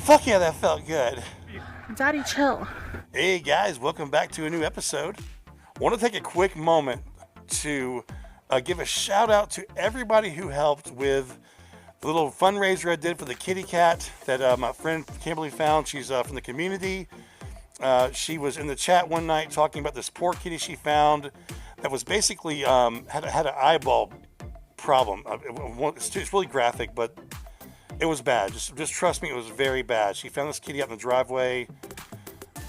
Fuck yeah, that felt good. Daddy, chill. Hey guys, welcome back to a new episode. Want to take a quick moment to give a shout out to everybody who helped with the little fundraiser I did for the kitty cat that my friend Kimberly found. She's from the community. She was in the chat one night talking about this poor kitty she found that was basically had an eyeball problem. It's really graphic, but it was bad. Just trust me, it was very bad. She found this kitty out in the driveway.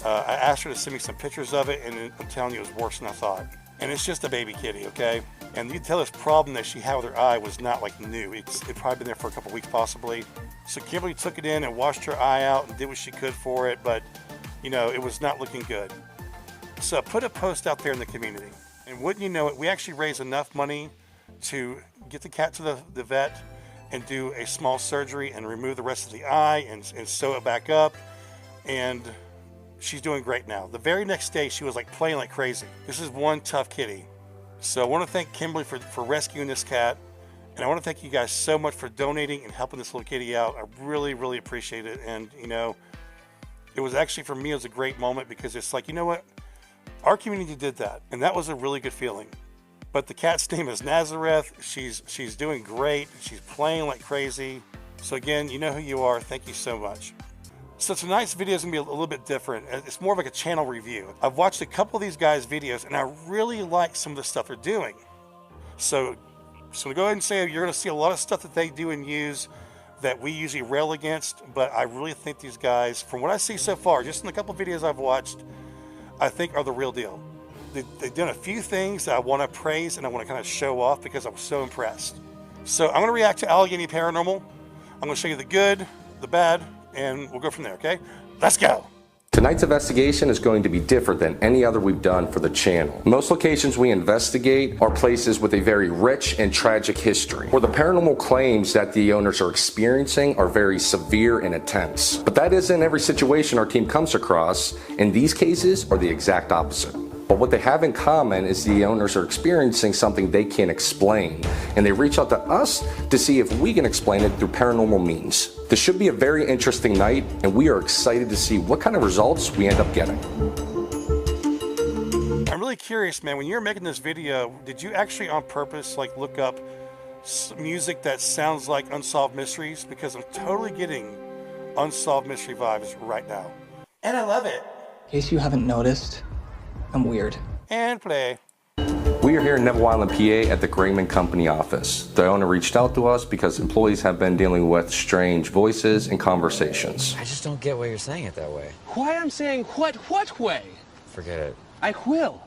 I asked her to send me some pictures of it, and I'm telling you, it was worse than I thought. And it's just a baby kitty, okay? And you can tell this problem that she had with her eye was not like new. It probably been there for a couple weeks possibly. So Kimberly took it in and washed her eye out and did what she could for it, but you know, it was not looking good. So I put a post out there in the community, and wouldn't you know it, we actually raised enough money to get the cat to the vet and do a small surgery and remove the rest of the eye and sew it back up. And she's doing great now. The very next day, she was like playing like crazy. This is one tough kitty. So I want to thank Kimberly for rescuing this cat. And I want to thank you guys so much for donating and helping this little kitty out. I really, really appreciate it. And you know, it was actually, for me, it was a great moment because it's like, you know what? Our community did that. And that was a really good feeling. But the cat's name is Nazareth. She's doing great. She's playing like crazy. So again, you know who you are. Thank you so much. So tonight's video is gonna be a little bit different. It's more of like a channel review. I've watched a couple of these guys' videos and I really like some of the stuff they're doing. So go ahead and say you're gonna see a lot of stuff that they do and use that we usually rail against, but I really think these guys, from what I see so far, just in the couple of videos I've watched, I think are the real deal. They've done a few things that I want to praise and I want to kind of show off because I was so impressed. So I'm going to react to Allegheny Paranormal. I'm going to show you the good, the bad, and we'll go from there, okay? Let's go. Tonight's investigation is going to be different than any other we've done for the channel. Most locations we investigate are places with a very rich and tragic history, where the paranormal claims that the owners are experiencing are very severe and intense. But that isn't every situation our team comes across, and these cases are the exact opposite. But what they have in common is the owners are experiencing something they can't explain, and they reach out to us to see if we can explain it through paranormal means. This should be a very interesting night, and we are excited to see what kind of results we end up getting. I'm really curious, man, when you were making this video, did you actually on purpose like look up music that sounds like Unsolved Mysteries? Because I'm totally getting Unsolved Mystery vibes right now. And I love it. In case you haven't noticed, I'm weird. And play. We are here in Neville Island, PA at the Grayman Company office. The owner reached out to us because employees have been dealing with strange voices and conversations. I just don't get why you're saying it that way. Why I'm saying what way? Forget it. I will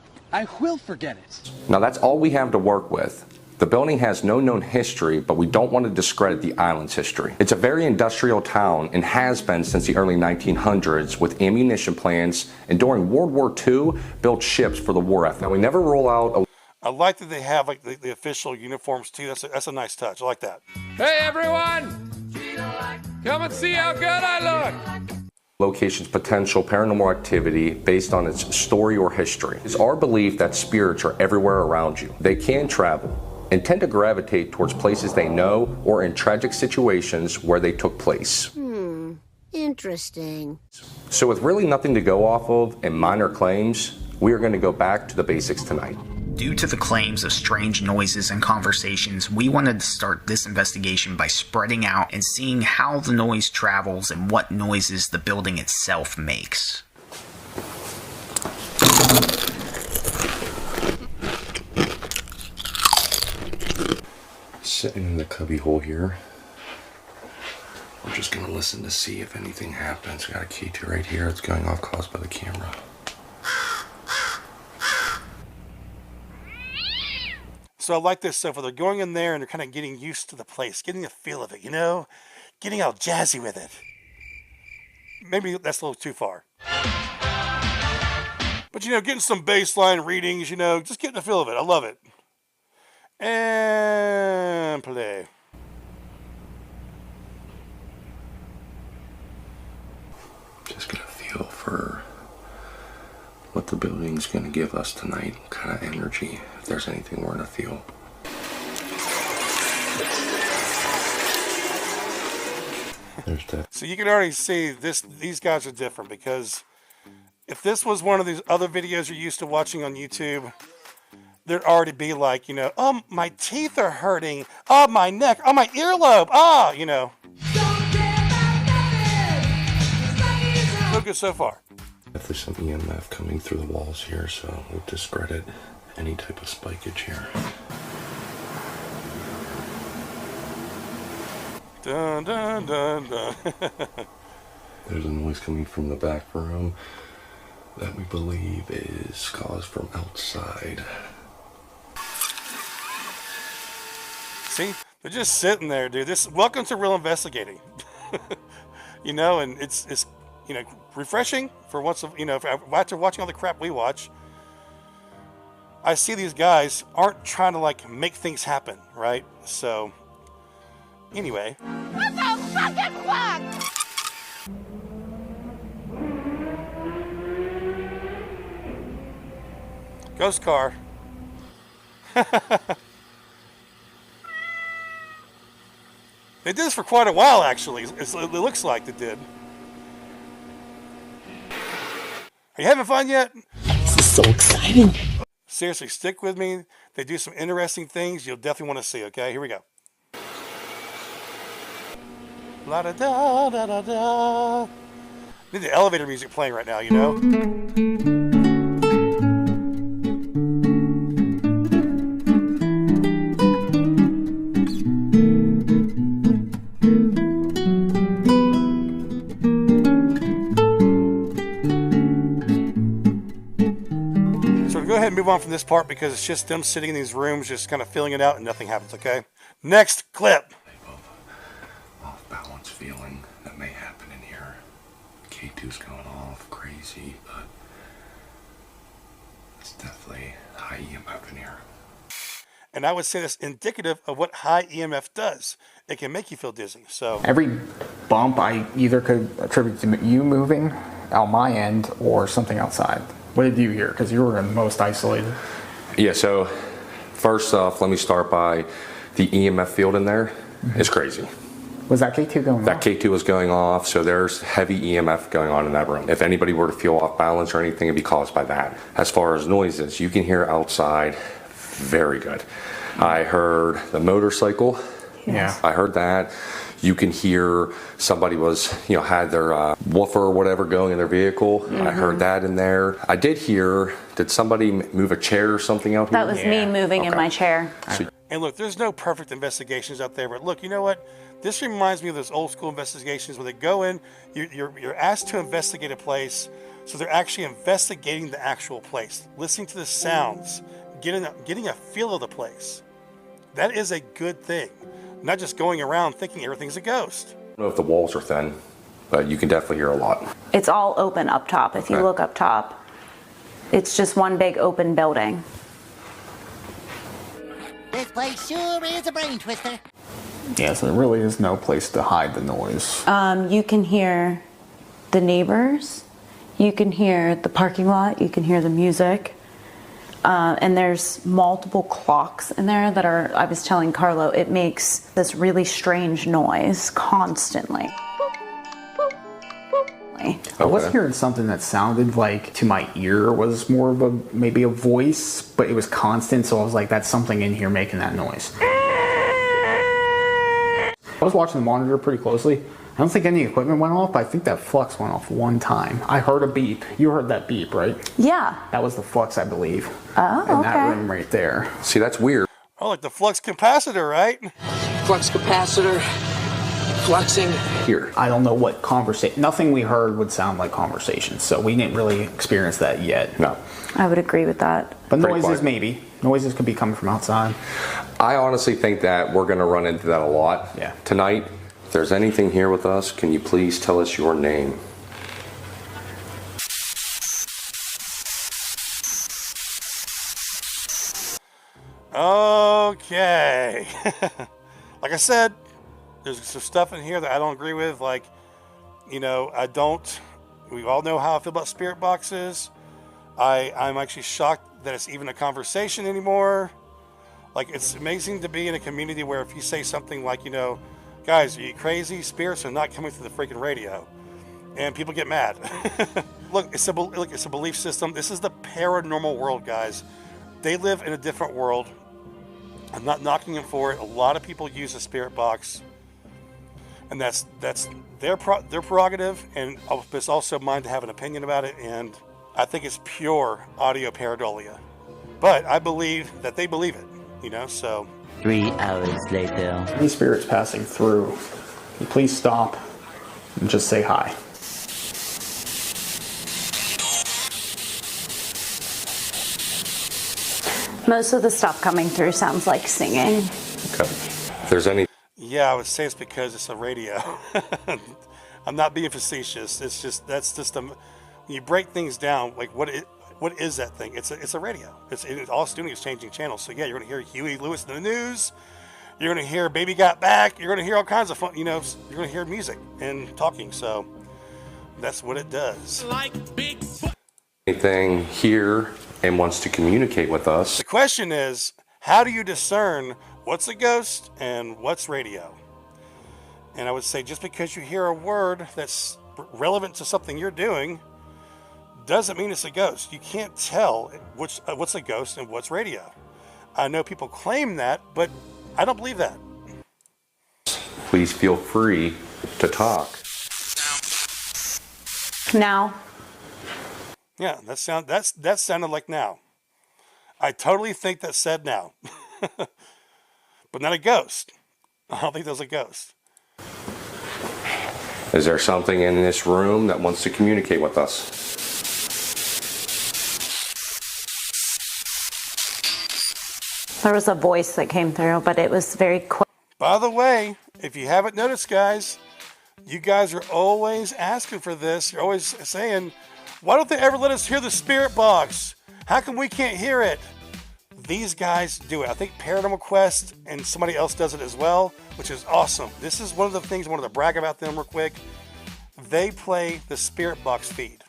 forget it. Now that's all we have to work with. The building has no known history, but we don't want to discredit the island's history. It's a very industrial town and has been since the early 1900s with ammunition plants, and during World War II built ships for the war effort. Now we never roll out a I like that they have like the official uniforms too. That's a nice touch. I like that. Hey everyone! Come and see how good I look! location's potential paranormal activity based on its story or history. It's our belief that spirits are everywhere around you. They can travel and tend to gravitate towards places they know or in tragic situations where they took place. Interesting. So with really nothing to go off of and minor claims, we are going to go back to the basics tonight. Due to the claims of strange noises and conversations, we wanted to start this investigation by spreading out and seeing how the noise travels and what noises the building itself makes. Sitting in the cubby hole here. We're just going to listen to see if anything happens. We got a key to right here. It's going off caused by the camera. So I like this so far. They're going in there and they're kind of getting used to the place, getting the feel of it, you know? Getting all jazzy with it. Maybe that's a little too far. But, you know, getting some baseline readings, you know, just getting the feel of it. I love it. And play. Just get a feel for what the building's going to give us tonight, what kind of energy, if there's anything we're going to feel. There's that. So you can already see these guys are different, because if this was one of these other videos you're used to watching on YouTube, there'd already be like, oh, my teeth are hurting. Oh, my neck. Oh, my earlobe. So good so far. There's some EMF coming through the walls here, so we'll discredit any type of spikage here. Dun, dun, dun, dun. There's a noise coming from the back room that we believe is caused from outside. See, they're just sitting there, dude. Welcome to real investigating. And it's refreshing for once. After watching all the crap we watch, I see these guys aren't trying to like make things happen, right? So, anyway. What the fucking fuck? Ghost car. They did this for quite a while, actually. It looks like they did. Are you having fun yet? This is so exciting. Seriously, stick with me. They do some interesting things you'll definitely want to see, okay? Here we go. La da da da da da. Need the elevator music playing right now, Go ahead and move on from this part, because it's just them sitting in these rooms just kind of filling it out and nothing happens, okay? Next clip. Off balance feeling that may happen in here. K2's going off crazy, but it's definitely high EMF in here. And I would say that's indicative of what high EMF does. It can make you feel dizzy. So every bump I either could attribute to you moving out my end or something outside. What did you hear? Because you were the most isolated. Yeah, so first off, let me start by the EMF field in there is crazy. Was that K2 going off? That K2 was going off, so there's heavy EMF going on in that room. If anybody were to feel off balance or anything, it'd be caused by that. As far as noises, you can hear outside very good. I heard the motorcycle. Yeah. I heard that. You can hear somebody had their woofer or whatever going in their vehicle. I heard that in there. I did hear, did somebody move a chair or something out here? That was me moving in my chair. And look, there's no perfect investigations out there, but look, you know what? This reminds me of those old school investigations where they go in, you're asked to investigate a place, so they're actually investigating the actual place, listening to the sounds, getting a feel of the place. That is a good thing. Not just going around thinking everything's a ghost. I don't know if the walls are thin, but you can definitely hear a lot. It's all open up top. If you look up top, it's just one big open building. This place sure is a brain twister. Yeah, so there really is no place to hide the noise. You can hear the neighbors. You can hear the parking lot. You can hear the music. And there's multiple clocks in there that are, I was telling Carlo, it makes this really strange noise constantly. I was hearing something that sounded like, to my ear, was more of maybe a voice, but it was constant, so I was like, that's something in here making that noise. I was watching the monitor pretty closely. I don't think any equipment went off, but I think that flux went off one time. I heard a beep. You heard that beep, right? Yeah. That was the flux, I believe. Oh, in that room right there. See, that's weird. Oh, like the flux capacitor, right? Flux capacitor, fluxing. Here. I don't know what conversation. Nothing we heard would sound like conversation, so we didn't really experience that yet. No. I would agree with that. But Pretty noises, quiet. maybe. Noises could be coming from outside. I honestly think that we're going to run into that a lot tonight. If there's anything here with us, can you please tell us your name? Okay. Like I said, there's some stuff in here that I don't agree with. Like, we all know how I feel about spirit boxes. I'm actually shocked that it's even a conversation anymore. Like, it's amazing to be in a community where if you say something like, Guys, are you crazy? Spirits are not coming through the freaking radio. And people get mad. Look, it's a belief system. This is the paranormal world, guys. They live in a different world. I'm not knocking them for it. A lot of people use a spirit box. And that's their prerogative, and it's also mine to have an opinion about it, and I think it's pure audio pareidolia. But I believe that they believe it, you know, so. 3 hours later. Any spirits passing through, can you please stop and just say hi. Most of the stuff coming through sounds like singing. Okay. If there's any. Yeah, I would say it's because it's a radio. I'm not being facetious. It's just, when you break things down, like what is that thing? It's a radio. It's all it's doing is changing channels. So yeah, you're gonna hear Huey Lewis in the news. You're gonna hear Baby Got Back. You're gonna hear all kinds of fun. You know, you're gonna hear music and talking. So that's what it does. Anything here and wants to communicate with us. The question is, how do you discern what's a ghost and what's radio? And I would say just because you hear a word that's relevant to something you're doing doesn't mean it's a ghost. You can't tell what's a ghost and what's radio. I know people claim that, but I don't believe that. Please feel free to talk. Now. Yeah, that sounded like now. I totally think that said now. But not a ghost. I don't think there's a ghost. Is there something in this room that wants to communicate with us? There was a voice that came through, but it was very quick. By the way, if you haven't noticed, guys, you guys are always asking for this. You're always saying, why don't they ever let us hear the spirit box? How come we can't hear it? These guys do it. I think Paranormal Quest and somebody else does it as well, which is awesome. This is one of the things I wanted to brag about them real quick. They play the spirit box feed,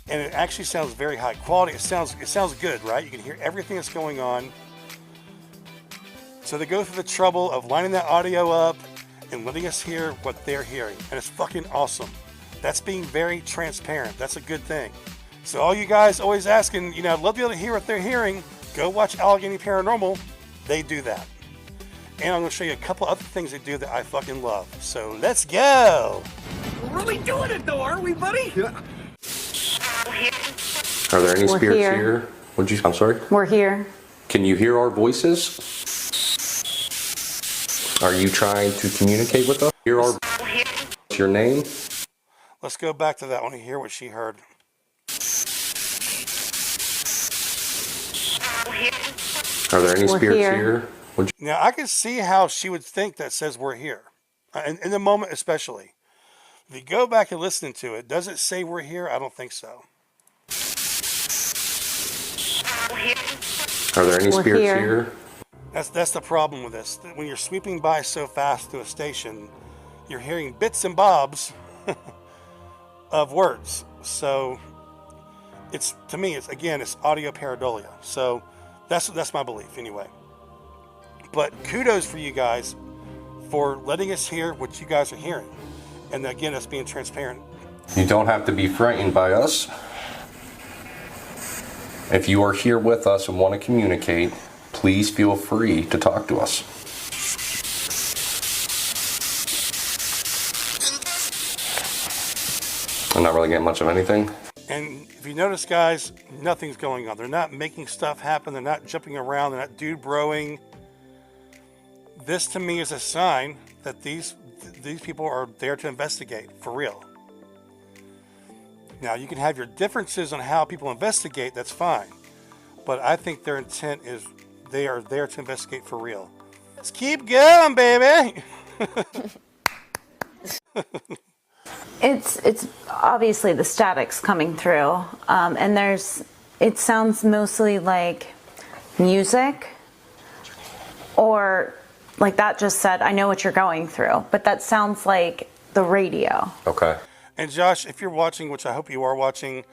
and it actually sounds very high quality. It sounds good, right? You can hear everything that's going on. So they go through the trouble of lining that audio up and letting us hear what they're hearing, and it's fucking awesome. That's being very transparent. That's a good thing. So all you guys always asking, I'd love to be able to hear what they're hearing. Go watch Allegheny Paranormal. They do that. And I'm going to show you a couple other things they do that I fucking love. So let's go. We're really doing it though, aren't we, buddy? Yeah. Are there any We're spirits here. here? I'm sorry? We're here. Can you hear our voices? Are you trying to communicate with us? Hear our. What's your name? Let's go back to that. I want to hear what she heard. Are there any We're spirits here. here? Now, I can see how she would think that says we're here. In the moment especially. If you go back and listen to it, does it say we're here? I don't think so. Are there any We're spirits here. here? That's the problem with this. When you're sweeping by so fast to a station, you're hearing bits and bobs of words. So to me, it's audio pareidolia. So that's my belief anyway. But kudos for you guys for letting us hear what you guys are hearing. And again, us being transparent. You don't have to be frightened by us. If you are here with us and want to communicate, please feel free to talk to us. I'm not really getting much of anything. And if you notice, guys, nothing's going on. They're not making stuff happen. They're not jumping around. They're not dude broing. This to me is a sign that these people are there to investigate for real. Now, you can have your differences on how people investigate. That's fine. But I think their intent is they are there to investigate for real. Let's keep going, baby. It's obviously the static's coming through, and it sounds mostly like music, or like that just said, I know what you're going through, but that sounds like the radio. Okay. And Josh, if you're watching, which I hope you are watching,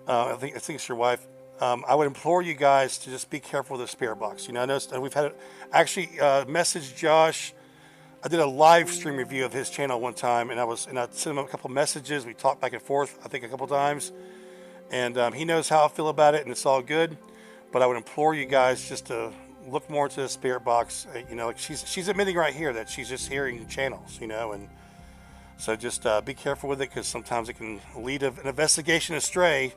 I think it's your wife. I would implore you guys to just be careful with the spirit box. I noticed we've had it actually message Josh. I did a live stream review of his channel one time, and I sent him a couple messages. We talked back and forth, I think a couple times, and he knows how I feel about it, and it's all good. But I would implore you guys just to look more into the spirit box. You know, like she's admitting right here that she's just hearing channels, you know, and so just be careful with it, because sometimes it can lead an investigation astray.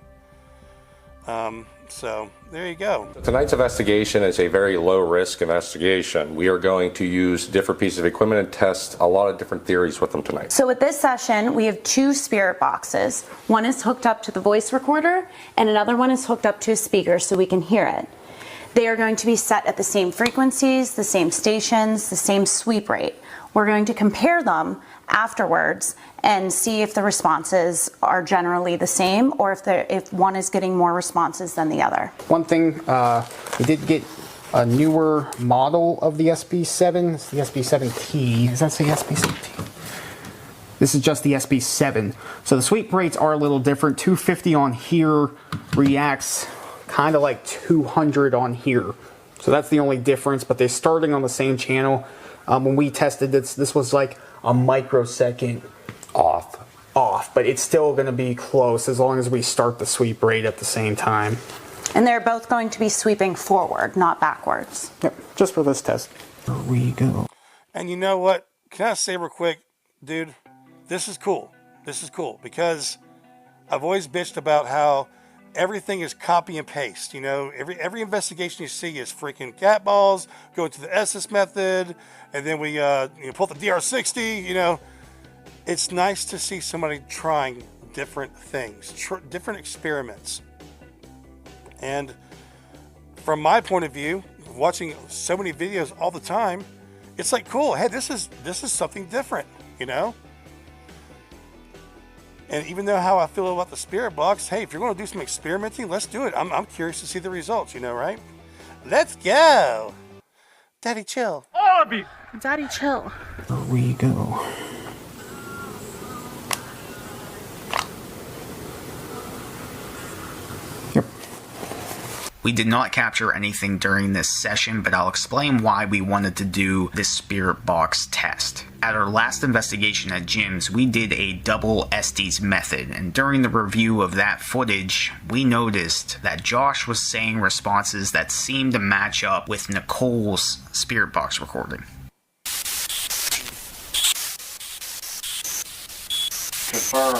So there you go. Tonight's investigation is a very low-risk investigation. We are going to use different pieces of equipment and test a lot of different theories with them tonight. So with this session, we have 2 spirit boxes. One is hooked up to the voice recorder, and another one is hooked up to a speaker so we can hear it. They are going to be set at the same frequencies, the same stations, the same sweep rate. We're going to compare them afterwards and see if the responses are generally the same, or if one is getting more responses than the other. One thing, we did get a newer model of the SB7. It's the SB7T. Does that say SB7T? This is just the SB7. So the sweep rates are a little different. 250 on here reacts kind of like 200 on here. So that's the only difference, but they're starting on the same channel. When we tested this was like a microsecond off, but it's still going to be close as long as we start the sweep rate at the same time. And they're both going to be sweeping forward, not backwards. Yep, just for this test. Here we go. And you know what? Can I say real quick, dude, this is cool. This is cool, because I've always bitched about how everything is copy and paste. You know, every investigation you see is freaking cat balls, go to the SS method, and then we pull the DR60. You know, it's nice to see somebody trying different things, different experiments. And from my point of view, watching so many videos all the time, it's like, cool. Hey, this is something different. You know. And even though how I feel about the spirit box, hey, if you're going to do some experimenting, let's do it. I'm curious to see the results, you know, right? Let's go. Daddy, chill. All of you. Daddy, chill. Here we go. Yep. We did not capture anything during this session, but I'll explain why we wanted to do this spirit box test. At our last investigation at Jim's, we did a double Estes method, and during the review of that footage, we noticed that Josh was saying responses that seemed to match up with Nicole's spirit box recording. Confirm.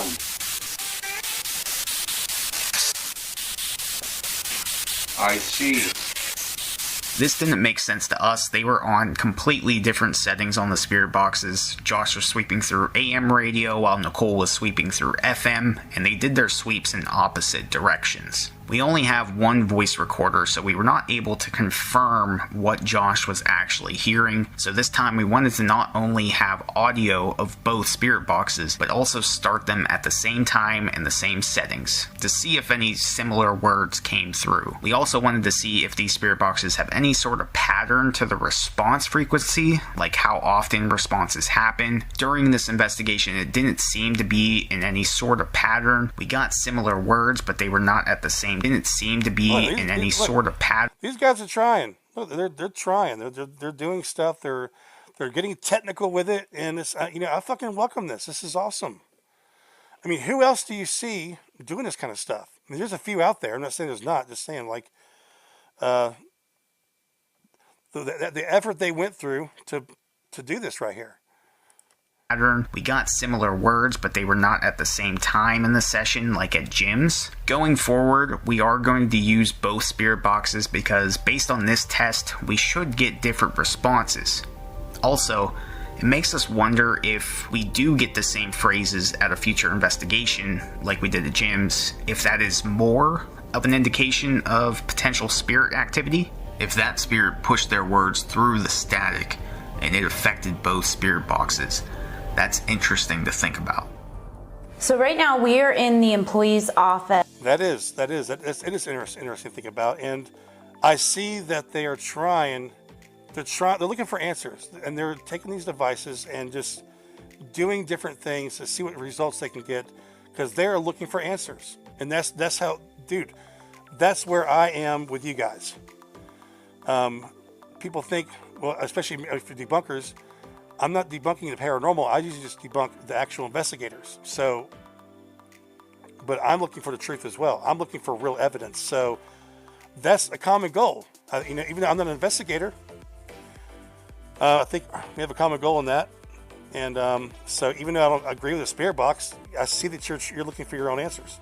I see. This didn't make sense to us. They were on completely different settings on the spirit boxes. Josh was sweeping through AM radio while Nicole was sweeping through FM, and they did their sweeps in opposite directions. We only have one voice recorder, so we were not able to confirm what Josh was actually hearing. So this time we wanted to not only have audio of both spirit boxes, but also start them at the same time and the same settings to see if any similar words came through. We also wanted to see if these spirit boxes have any sort of pattern to the response frequency, like how often responses happen. During this investigation, it didn't seem to be in any sort of pattern. We got similar words, but they were not at the same. Didn't seem to be in any sort of pattern. These guys are trying. Look, they're trying. They're doing stuff. They're getting technical with it, and it's you know, I fucking welcome this. This is awesome. I mean, who else do you see doing this kind of stuff? I mean, there's a few out there. I'm not saying there's not. Just saying, like, the effort they went through to do this right here. We got similar words, but they were not at the same time in the session like at Jim's. Going forward, we are going to use both spirit boxes because based on this test, we should get different responses. Also, it makes us wonder if we do get the same phrases at a future investigation like we did at Jim's, if that is more of an indication of potential spirit activity. If that spirit pushed their words through the static and it affected both spirit boxes, that's interesting to think about. So right now we are in the employee's office. It is interesting to think about, and I see that they are trying. They're looking for answers, and they're taking these devices and just doing different things to see what results they can get, because they're looking for answers, and that's how, dude. That's where I am with you guys. People think, well, especially for debunkers, I'm not debunking the paranormal. I usually just debunk the actual investigators. So, but I'm looking for the truth as well. I'm looking for real evidence. So that's a common goal. You know, even though I'm not an investigator, I think we have a common goal in that. And so even though I don't agree with the spirit box, I see that you're looking for your own answers.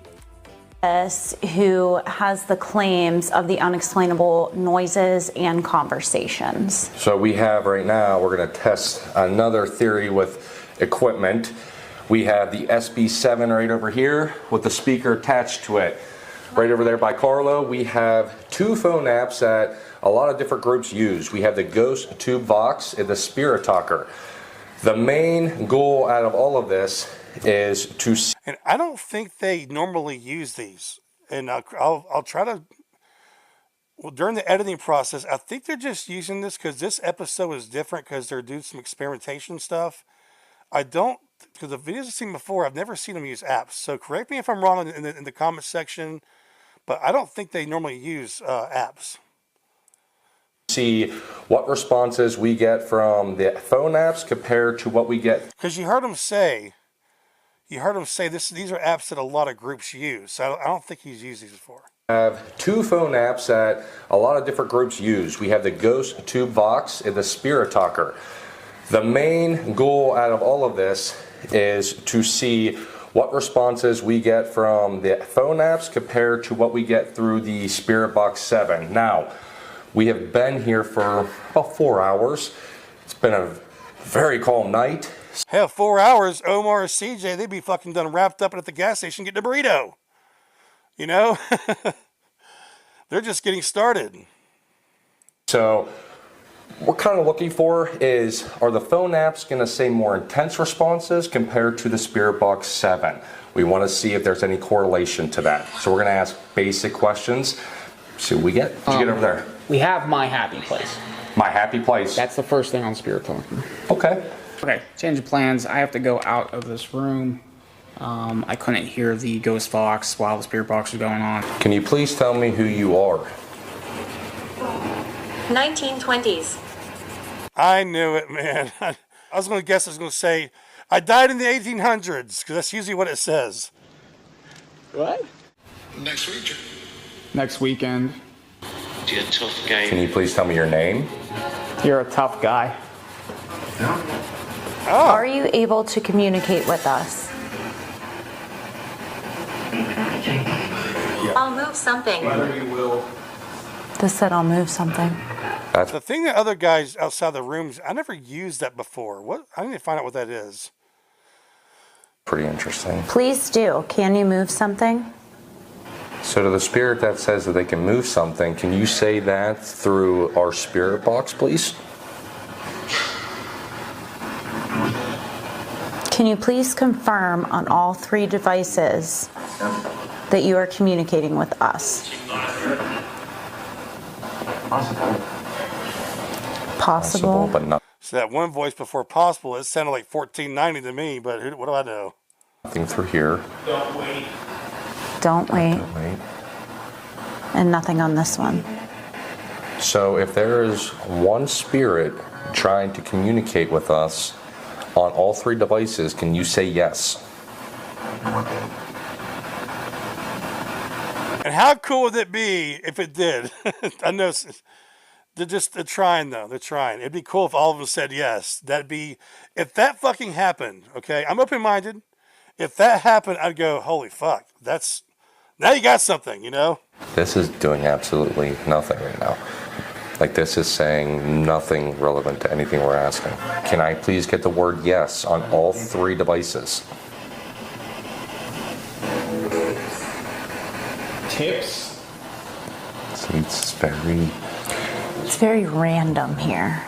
Who has the claims of the unexplainable noises and conversations. So we have right now, we're going to test another theory with equipment. We have the SB7 right over here with the speaker attached to it. Right over there by Carlo, we have 2 phone apps that a lot of different groups use. We have the Ghost Tube Vox and the Spirit Talker. The main goal out of all of this is to... And I don't think they normally use these. And I'll try to... Well, during the editing process, I think they're just using this because this episode is different because they're doing some experimentation stuff. I don't... Because the videos I've seen before, I've never seen them use apps. So correct me if I'm wrong in the comment section. But I don't think they normally use apps. See what responses we get from the phone apps compared to what we get. Because you heard them say these are apps that a lot of groups use. So I don't think he's used these before. We have 2 phone apps that a lot of different groups use. We have the Ghost Tube Vox and the Spirit Talker. The main goal out of all of this is to see what responses we get from the phone apps compared to what we get through the Spirit Box 7. Now, we have been here for about 4 hours. It's been a very calm night. Hell, 4 hours, Omar or CJ, they'd be fucking done wrapped up at the gas station getting a burrito. You know? They're just getting started. So, what we're kind of looking for is, are the phone apps going to say more intense responses compared to the Spirit Box 7? We want to see if there's any correlation to that. So we're going to ask basic questions. See what we get. What'd you get over there? We have My Happy Place. My Happy Place. That's the first thing on Spirit Talker. Okay. Okay, change of plans. I have to go out of this room. I couldn't hear the Ghost Box while the Spirit Box was going on. Can you please tell me who you are? 1920s. I knew it, man. I was going to say, I died in the 1800s, because that's usually what it says. What? Next week. Next weekend. You're a tough guy. Can you please tell me your name? You're a tough guy. Oh. Are you able to communicate with us? I'll move something. This said I'll move something. The thing that other guys outside the rooms, I never used that before. What? I need to find out what that is. Pretty interesting. Please do. Can you move something? So to the spirit that says that they can move something, can you say that through our spirit box, please? Can you please confirm on all 3 devices that you are communicating with us? Possible. But not So that one voice before possible, it sounded like 1490 to me, but what do I know? nothing through here. Don't wait. Don't wait. And nothing on this one. So if there is one spirit trying to communicate with us on all 3 devices, can you say yes? And how cool would it be if it did? I know they're trying though. They're trying. It'd be cool if all of them said yes. If that fucking happened, okay? I'm open-minded. If that happened, I'd go, holy fuck. Now you got something, you know? This is doing absolutely nothing right now. Like, this is saying nothing relevant to anything we're asking. Can I please get the word yes on all 3 devices? Tips? It's very random here.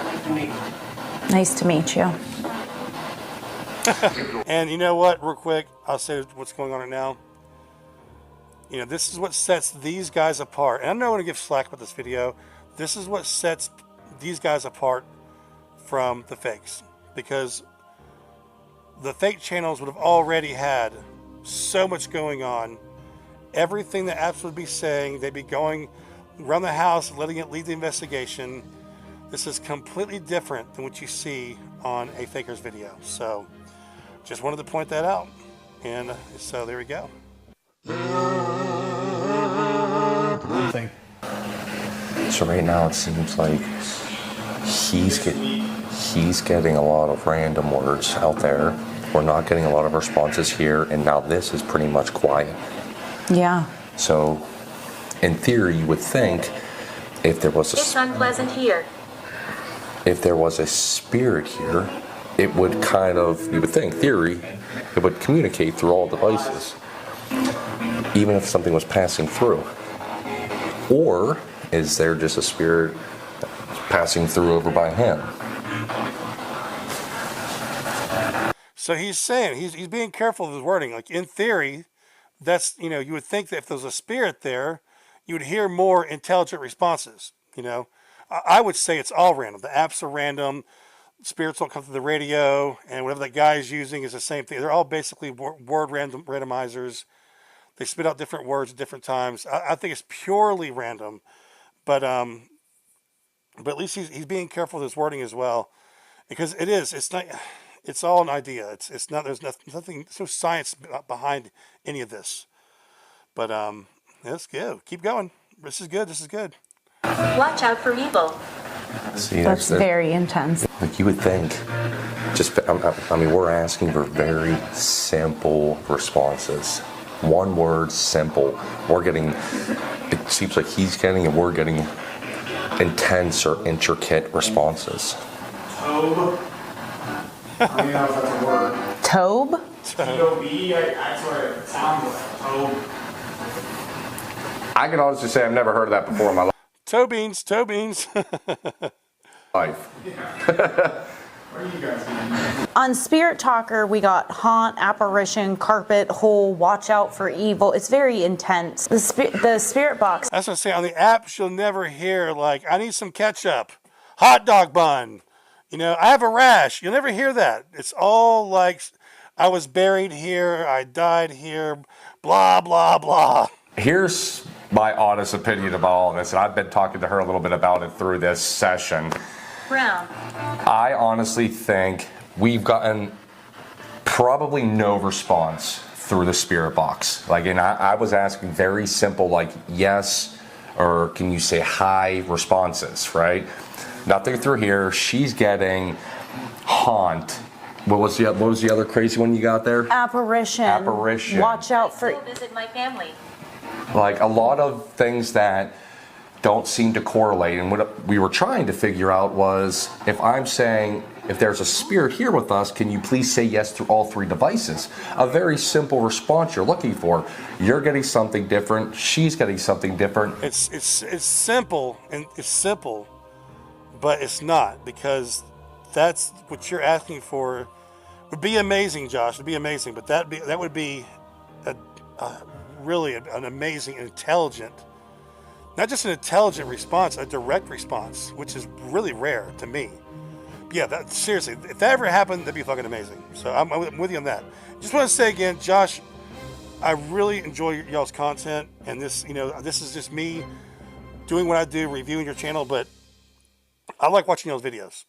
Nice to meet you. And you know what, real quick, I'll say what's going on right now. You know, this is what sets these guys apart. And I know I'm going to give slack about this video. This is what sets these guys apart from the fakes. Because the fake channels would have already had so much going on. Everything the apps would be saying, they'd be going around the house, letting it lead the investigation. This is completely different than what you see on a faker's video. So just wanted to point that out. And so there we go. So right now it seems like he's getting a lot of random words out there. We're not getting a lot of responses here, and now this is pretty much quiet. Yeah. So in theory, you would think if there was It's unpleasant here. if there was a spirit here, it would kind of, you would think, theory, it would communicate through all devices, even if something was passing through. Or is there just a spirit passing through over by him? So he's saying, he's being careful of his wording. Like in theory, that's, you know, you would think that if there's a spirit there, you would hear more intelligent responses, you know. I would say it's all random. The apps are random. Spirits don't come through the radio, and whatever that guy is using is the same thing. They're all basically word randomizers. They spit out different words at different times. I think it's purely random, but at least he's being careful with his wording as well, because it is. It's not. It's all an idea. It's not. There's nothing. There's no science behind any of this. But let's go. Keep going. This is good. This is good. Watch out for evil. See, That's very intense. Like you would think, I mean, we're asking for very simple responses. One word, simple. We're getting, it seems like he's getting and we're getting intense or intricate responses. Tobe. I don't even know if that's a word. Tobe? T-O-B, that's what it sounds like. Tobe. I can honestly say I've never heard of that before in my life. Toe beans. Life. What are you guys doing? On Spirit Talker, we got haunt, apparition, carpet, hole, watch out for evil. It's very intense. The spirit box. That's what I'm saying. On the apps, you'll never hear like, I need some ketchup, hot dog bun. You know, I have a rash. You'll never hear that. It's all like, I was buried here, I died here, blah, blah, blah. Here's my honest opinion about all this, and I've been talking to her a little bit about it through this session. Brown. I honestly think we've gotten probably no response through the spirit box. Like, and I was asking very simple, like yes, or can you say hi responses, right? Nothing through here. She's getting haunt. What was the other crazy one you got there? Apparition. Apparition. Watch out for. Go visit my family. Like a lot of things that don't seem to correlate. And what we were trying to figure out was, if I'm saying, if there's a spirit here with us, can you please say yes to all three devices? A very simple response you're looking for. You're getting something different. She's getting something different. It's simple, and it's simple, but it's not, because that's what you're asking for. Would be amazing, Josh. It'd be amazing, but that would be really an amazing, intelligent, not just an intelligent response, a direct response, which is really rare to me. Yeah, seriously, if that ever happened, that'd be fucking amazing. So I'm with you on that. Just want to say again, Josh, I really enjoy y'all's content, and this, you know, this is just me doing what I do, reviewing your channel, but I like watching y'all's videos.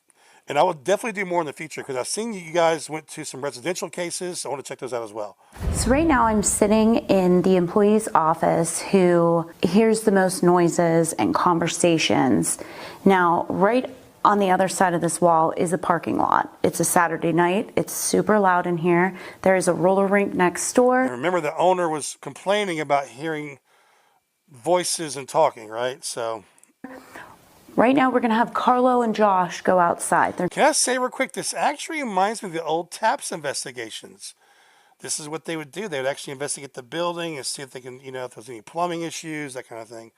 And I will definitely do more in the future, because I've seen you guys went to some residential cases. So I want to check those out as well. So right now I'm sitting in the employee's office who hears the most noises and conversations. Now, right on the other side of this wall is a parking lot. It's a Saturday night. It's super loud in here. There is a roller rink next door. And remember, the owner was complaining about hearing voices and talking, right? So right now we're going to have Carlo and Josh go outside. Can I say real quick, this actually reminds me of the old TAPS investigations. This is what they would do. They would actually investigate the building and see if they can, you know, if there's any plumbing issues, that kind of thing.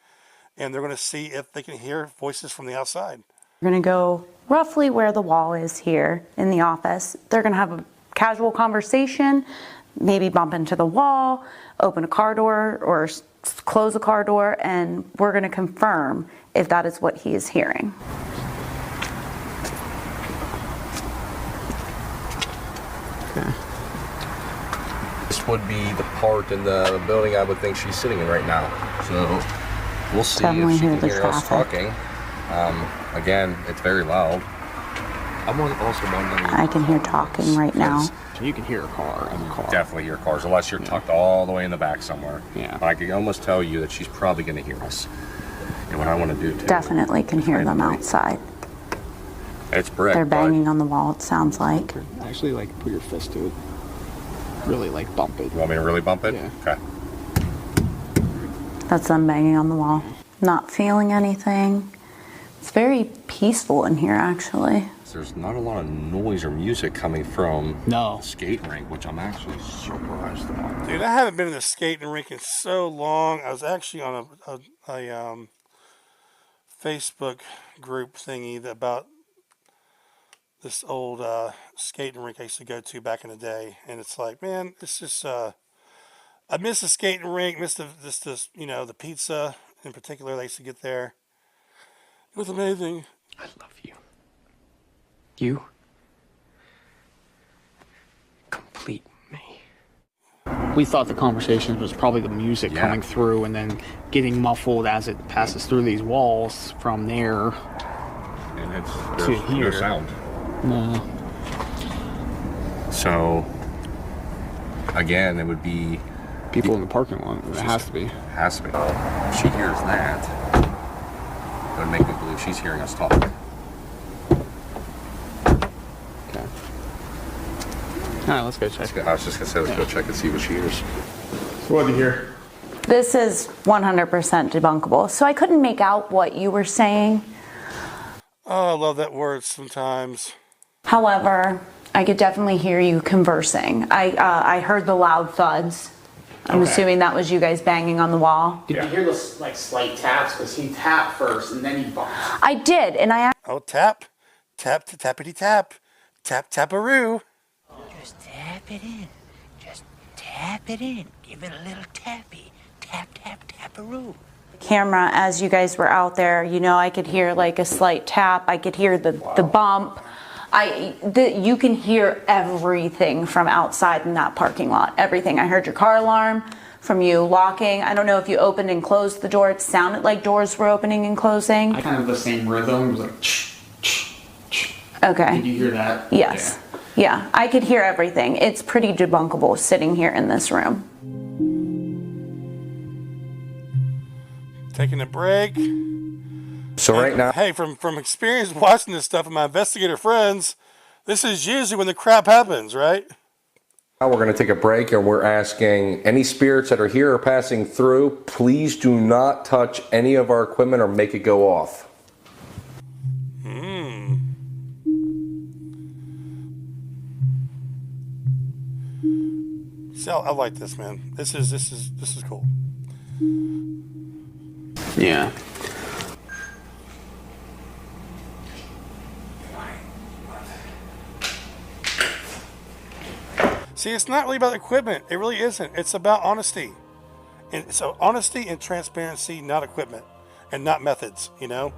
And they're going to see if they can hear voices from the outside. We're going to go roughly where the wall is here in the office. They're going to have a casual conversation, maybe bump into the wall, open a car door or close a car door, and we're going to confirm if that is what he is hearing. This would be the part in the building I would think she's sitting in right now. So we'll see Definitely if she hear can the hear us traffic. talking. Again, it's very loud. I'm also wondering. I can hear talking right now. You can hear a car. Definitely hear cars, unless you're tucked all the way in the back somewhere. Yeah. But I can almost tell you that she's probably going to hear us. And what I want to do too. Definitely can hear them outside. It's brick. They're banging on the wall, it sounds like. Actually, like, put your fist to it. Really, like, bump it. You want me to really bump it? Yeah. Okay. That's them banging on the wall. Not feeling anything. It's very peaceful in here, actually. There's not a lot of noise or music coming from the skating rink, which I'm actually surprised about. Dude, I haven't been in the skating rink in so long. I was actually on a Facebook group thingy about this old skating rink I used to go to back in the day, and it's like, man, it's just I miss the skating rink, miss this you know, the pizza in particular I used to get there. It was amazing. I love you. You complete me. We thought the conversation was probably the music coming through and then getting muffled as it passes through these walls from there And to here. No sound. No. So, again, it would be people in the parking lot. It has to be. Has to be. If she hears that, it would make me believe she's hearing us talk. Okay. All right, let's go check. I was just gonna say, let's go check and see what she hears. So what did you hear? This is 100% debunkable. So I couldn't make out what you were saying. Oh, I love that word sometimes. However, I could definitely hear you conversing. I heard the loud thuds. I'm assuming that was you guys banging on the wall. Did you hear those like slight taps? Because he tapped first and then he bumped. I did, and I. Oh, tap, tappity tap, taparoo. Just tap it in. Just tap it in. Give it a little tappy. Tap, tap, taparoo. Camera, as you guys were out there, you know, I could hear like a slight tap. I could hear the bump. You can hear everything from outside in that parking lot. Everything. I heard your car alarm from you locking. I don't know if you opened and closed the door. It sounded like doors were opening and closing. I kind of the same rhythm. It was like. Okay. Did you hear that? Yes. Yeah, I could hear everything. It's pretty debunkable sitting here in this room. Taking a break. So right now, hey, from experience watching this stuff with my investigator friends, this is usually when the crap happens, right? now we're going to take a break, and we're asking any spirits that are here or passing through, please do not touch any of our equipment or make it go off. See, I like this, man. This is cool. Yeah. See, it's not really about equipment. It really isn't. It's about honesty. And so honesty and transparency, not equipment and not methods, you know.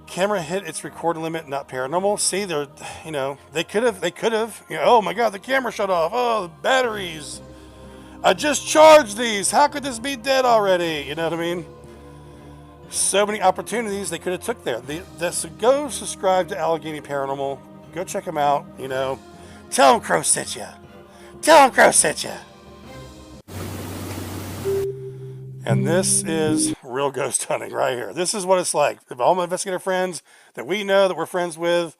Camera hit its recording limit, not paranormal. See, they're, you know, they could have, you know, oh my God, the camera shut off. Oh, the batteries. I just charged these. How could this be dead already? You know what I mean? So many opportunities they could have took there. So go subscribe to Allegheny Paranormal. Go check them out, you know. Tell them Crow sent you. Tell them Crow sent you. And this is real ghost hunting right here. This is what it's like. All my investigator friends that we know, that we're friends with,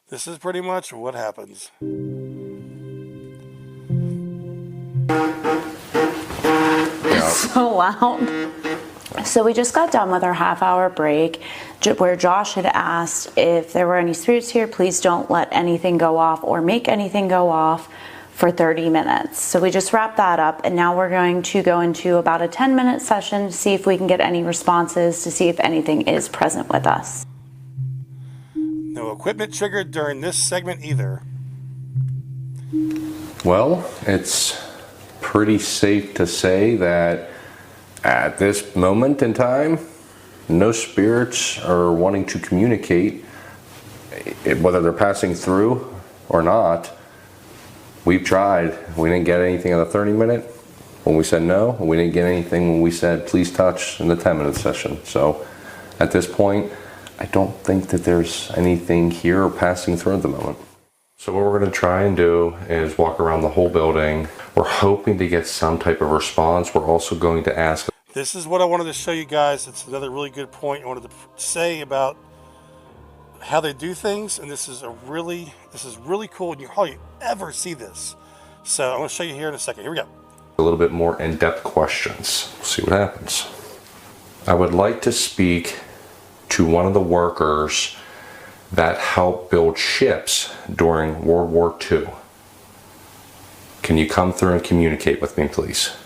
this is pretty much what happens. It's so loud. So we just got done with our half-hour break where Josh had asked if there were any spirits here, please don't let anything go off or make anything go off for 30 minutes. So we just wrapped that up, and now we're going to go into about a 10-minute session to see if we can get any responses, to see if anything is present with us. No equipment triggered during this segment either. Well, it's pretty safe to say that at this moment in time, no spirits are wanting to communicate, whether they're passing through or not. We've tried. We didn't get anything in the 30-minute when we said no. We didn't get anything when we said please touch in the 10-minute session. So at this point, I don't think that there's anything here or passing through at the moment. So what we're going to try and do is walk around the whole building. We're hoping to get some type of response. We're also going to ask. This is what I wanted to show you guys. It's another really good point I wanted to say about how they do things, and this is really cool, and you hardly ever see this. So I'm going to show you here in a second. Here we go. A little bit more in-depth questions. We'll see what happens. I would like to speak to one of the workers that helped build ships during World War II. Can you come through and communicate with me, please?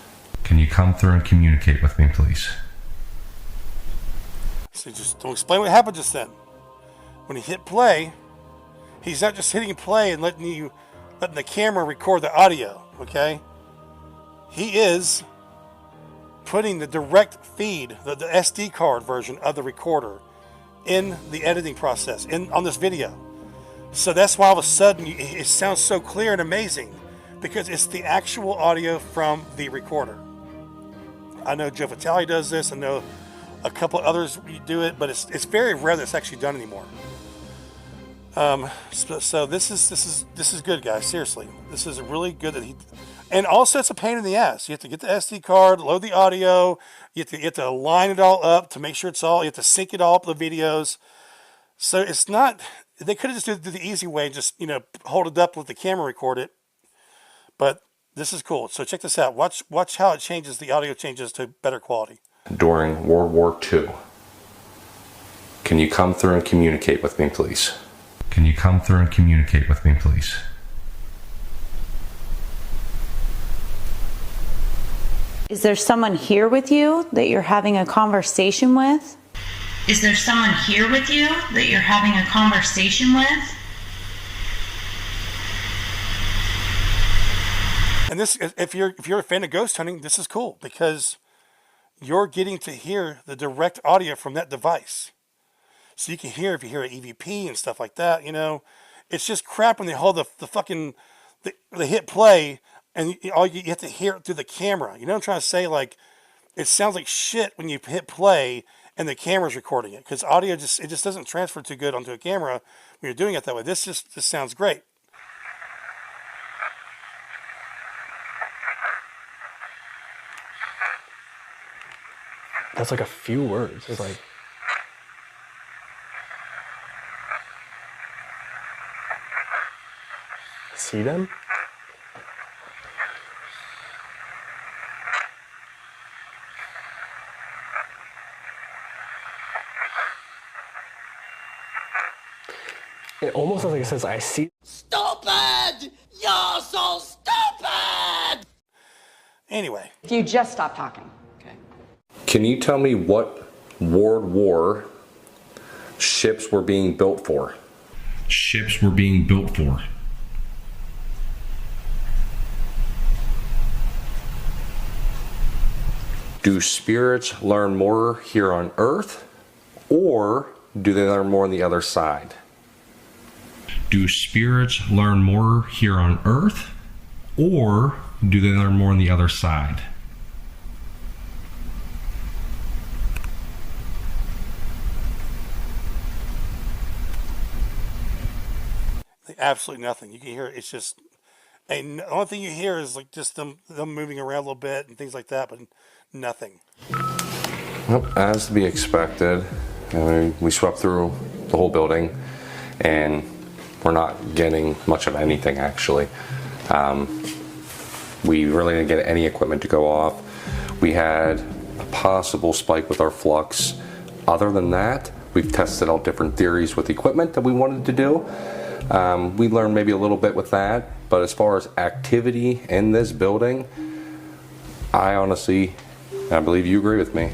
Can you come through and communicate with me, please? So just don't explain what happened just then. When he hit play, he's not just hitting play and letting the camera record the audio, okay? He is putting the direct feed, the SD card version of the recorder in the editing process, on this video. So that's why all of a sudden it sounds so clear and amazing, because it's the actual audio from the recorder. I know Joe Vitale does this. I know a couple others do it, but it's very rare that it's actually done anymore. So this is good, guys. Seriously, this is really good that he. And also, it's a pain in the ass. You have to get the SD card, load the audio. You have to line it all up to make sure it's all. You have to sync it all up, the videos. So it's not. They could have just did the easy way, just hold it up, let the camera record it. But this is cool. So check this out. Watch how it changes. The audio changes to better quality. During World War II. Can you come through and communicate with me, please? Can you come through and communicate with me, please? Is there someone here with you that you're having a conversation with? Is there someone here with you that you're having a conversation with? And this, if you're a fan of ghost hunting, this is cool because you're getting to hear the direct audio from that device. So you can hear if you hear an EVP and stuff like that, It's just crap when they hold they hit play and you have to hear it through the camera. You know what I'm trying to say? Like, it sounds like shit when you hit play and the camera's recording it, because audio it just doesn't transfer too good onto a camera when you're doing it that way. This sounds great. That's like a few words. It's like. See them? It almost sounds like it says, I see. Stupid! You're so stupid! Anyway. If you just stop talking. Okay. Can you tell me what World War ships were being built for? Ships were being built for. Do spirits learn more here on Earth, or do they learn more on the other side? Do spirits learn more here on Earth, or do they learn more on the other side? Absolutely nothing. You can hear it's just, and the only thing you hear is like just them moving around a little bit and things like that, but nothing. Well, as to be expected, we swept through the whole building and we're not getting much of anything actually. We really didn't get any equipment to go off. We had a possible spike with our flux. Other than that, we've tested out different theories with equipment that we wanted to do. We learned maybe a little bit with that, but as far as activity in this building, I honestly, I believe you agree with me,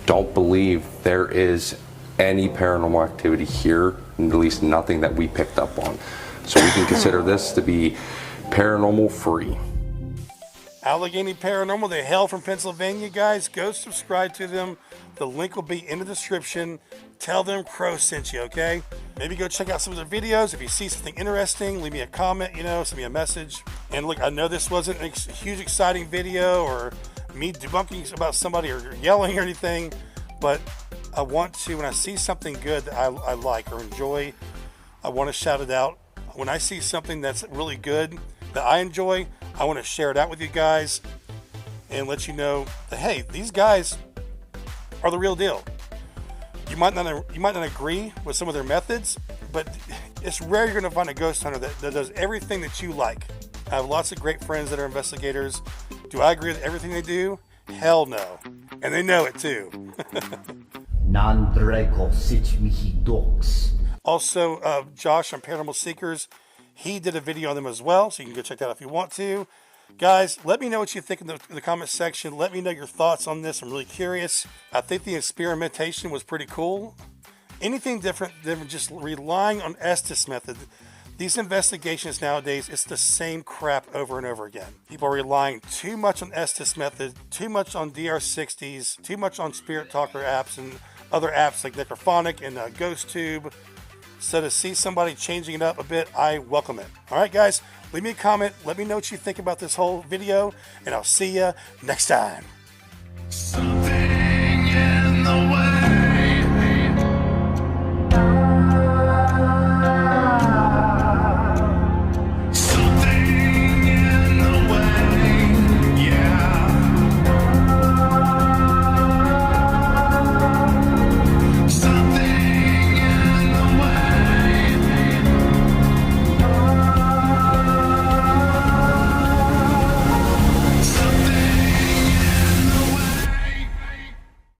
don't believe there is any paranormal activity here, at least nothing that we picked up on. So we can consider this to be paranormal free. Allegheny Paranormal, they hail from Pennsylvania, guys. Go subscribe to them. The link will be in the description. Tell them Crow sent you, okay? Maybe go check out some of their videos. If you see something interesting, leave me a comment, send me a message. And look, I know this wasn't a huge exciting video or me debunking about somebody or yelling or anything, but I want to, when I see something good that I like or enjoy, I want to shout it out. When I see something that's really good that I enjoy, I want to share it out with you guys and let you know that, hey, these guys are the real deal. You might not agree with some of their methods, but it's rare you're going to find a ghost hunter that does everything that you like. I have lots of great friends that are investigators. Do I agree with everything they do? Hell no. And they know it too. Also, Josh on Paranormal Seekers, he did a video on them as well, so you can go check that out if you want to. Guys, let me know what you think in the comment section. Let me know your thoughts on this. I'm really curious. I think the experimentation was pretty cool. Anything different than just relying on Estes method. These investigations nowadays, it's the same crap over and over again. People are relying too much on Estes method, too much on DR60s, too much on Spirit Talker apps and other apps like Necrophonic and GhostTube. So to see somebody changing it up a bit, I welcome it. All right, guys, leave me a comment. Let me know what you think about this whole video, and I'll see you next time.